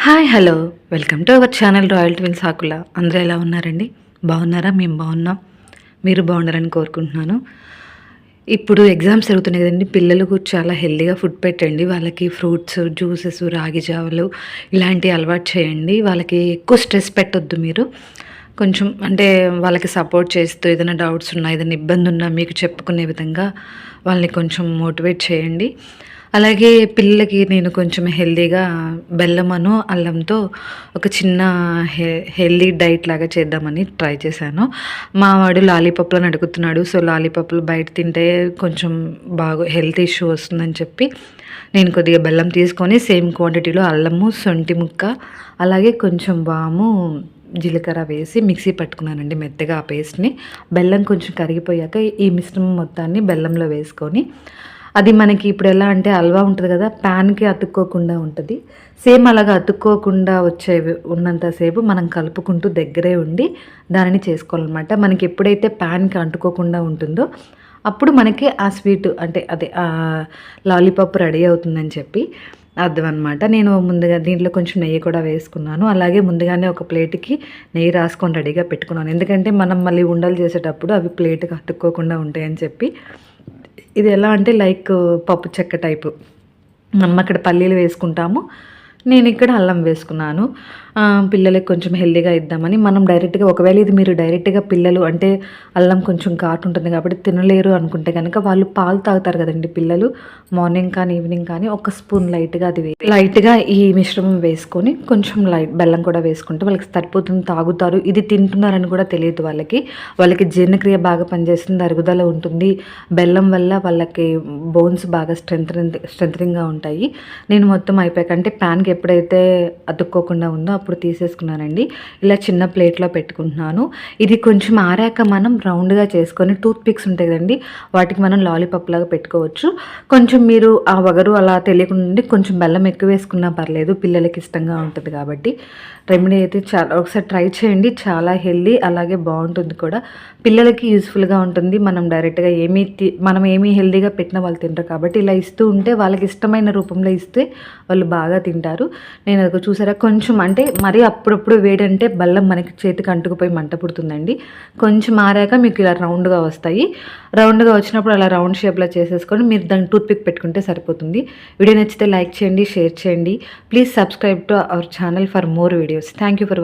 Hi hello welcome to our channel royal twins Akula. అందరూ ఎలా ఉన్నారండి? బాగున్నారా? మేము బాగున్నాం, మీరు బాగున్నారని కోరుకుంటున్నాను. ఇప్పుడు ఎగ్జామ్స్ జరుగుతున్నాయి కదండి, పిల్లలకు చాలా హెల్తీగా ఫుడ్ పెట్టండి. వాళ్ళకి ఫ్రూట్స్, జ్యూసెస్, రాగి జావలు ఇలాంటివి అలవాటు చేయండి. వాళ్ళకి ఎక్కువ స్ట్రెస్ పెట్టొద్దు మీరు. కొంచెం అంటే వాళ్ళకి సపోర్ట్ చేస్తూ ఏదైనా డౌట్స్ ఉన్నా, ఏదైనా ఇబ్బంది ఉన్నా మీకు చెప్పుకునే విధంగా వాళ్ళని కొంచెం మోటివేట్ చేయండి. అలాగే పిల్లలకి నేను కొంచెం హెల్తీగా బెల్లమను అల్లంతో ఒక చిన్న హెల్తీ డైట్ లాగా చేద్దామని ట్రై చేశాను. మా వాడు లాలీపాప్లను అడుగుతున్నాడు. సో లాలీపాప్లు బయట తింటే కొంచెం బాగా హెల్త్ ఇష్యూ వస్తుందని చెప్పి నేను కొద్దిగా బెల్లం తీసుకొని సేమ్ క్వాంటిటీలో అల్లము, శొంఠి ముక్క, అలాగే కొంచెం వాము, జీలకర్ర వేసి మిక్సీ పట్టుకున్నానండి మెత్తగా ఆ పేస్ట్ని. బెల్లం కొంచెం కరిగిపోయాక ఈ మిశ్రమం మొత్తాన్ని బెల్లంలో వేసుకొని, అది మనకి ఇప్పుడు ఎలా అంటే హల్వా ఉంటుంది కదా, ప్యాన్కి అతుక్కోకుండా ఉంటుంది. సేమ్ అలాగా అతుక్కోకుండా ఉన్నంతసేపు మనం కలుపుకుంటూ దగ్గరే ఉండి దానిని చేసుకోవాలన్నమాట. మనకి ఎప్పుడైతే ప్యాన్కి అంటుకోకుండా ఉంటుందో అప్పుడు మనకి ఆ స్వీట్ అంటే అదే లాలీపాప్ రెడీ అవుతుందని చెప్పి అర్థం అనమాట. నేను ముందుగా దీంట్లో కొంచెం నెయ్యి కూడా వేసుకున్నాను. అలాగే ముందుగానే ఒక ప్లేట్కి నెయ్యి రాసుకొని రెడీగా పెట్టుకున్నాను. ఎందుకంటే మనం మళ్ళీ ఉండలు చేసేటప్పుడు అవి ప్లేట్కి అతుక్కోకుండా ఉంటాయని చెప్పి. ఇది ఎలా అంటే లైక్ పప్పు చెక్క టైపు. మనం అక్కడ పల్లీలు వేసుకుంటాము, నేను ఇక్కడ అల్లం వేసుకున్నాను. పిల్లలకి కొంచెం హెల్తీగా ఇద్దామని. మనం డైరెక్ట్గా ఒకవేళ ఇది మీరు డైరెక్ట్గా పిల్లలు అంటే అల్లం కొంచెం ఘాటు ఉంటుంది కాబట్టి తినలేరు అనుకుంటే కనుక వాళ్ళు పాలు తాగుతారు కదండి పిల్లలు, మార్నింగ్ కానీ ఈవినింగ్ కానీ ఒక స్పూన్ లైట్గా లైట్గా ఈ మిశ్రమం వేసుకొని కొంచెం లైట్ బెల్లం కూడా వేసుకుంటే వాళ్ళకి సరిపోతుంది, తాగుతారు. ఇది తింటున్నారని కూడా తెలియదు వాళ్ళకి జీర్ణక్రియ బాగా పనిచేస్తుంది, అరుగుదల ఉంటుంది. బెల్లం వల్ల వాళ్ళకి బోన్స్ బాగా స్ట్రెంథనింగ్గా ఉంటాయి. నేను మొత్తం అయిపోయాక అంటే ప్యాన్కి ఎప్పుడైతే అతుక్కోకుండా ఉందో అప్పుడు తీసేసుకున్నానండి. ఇలా చిన్న ప్లేట్లో పెట్టుకుంటున్నాను. ఇది కొంచెం ఆరాక మనం రౌండ్గా చేసుకొని టూత్ పిక్స్ ఉంటాయి కదండి, వాటికి మనం లాలీపాప్ లాగా పెట్టుకోవచ్చు. కొంచెం మీరు ఆ వగరు అలా తెలియకుండా కొంచెం బెల్లం ఎక్కువ వేసుకున్నా పర్లేదు, పిల్లలకి ఇష్టంగా ఉంటుంది కాబట్టి. రెమెడీ అయితే చాలా ఒకసారి ట్రై చేయండి, చాలా హెల్దీ, అలాగే బాగుంటుంది కూడా, పిల్లలకి యూస్ఫుల్గా ఉంటుంది. మనం డైరెక్ట్గా మనం ఏమీ హెల్దీగా పెట్టిన వాళ్ళు తింటారు కాబట్టి ఇలా ఇస్తూ ఉంటే వాళ్ళకి ఇష్టమైన రూపంలో ఇస్తే వాళ్ళు బాగా తింటారు. నేను అది చూసారా కొంచెం అంటే మరీ అప్పుడప్పుడు వేడంటే బెల్లం మనకి చేతికి అంటుకుపోయి మంట పుడుతుందండి. కొంచెం ఆరాక మీకు ఇలా రౌండ్గా వస్తాయి. రౌండ్గా వచ్చినప్పుడు అలా రౌండ్ షేప్లో చేసేసుకొని మీరు దాన్ని టూత్ పిక్ పెట్టుకుంటే సరిపోతుంది. వీడియో నచ్చితే లైక్ చేయండి, షేర్ చేయండి. Please subscribe to our channel for more videos. Thank you for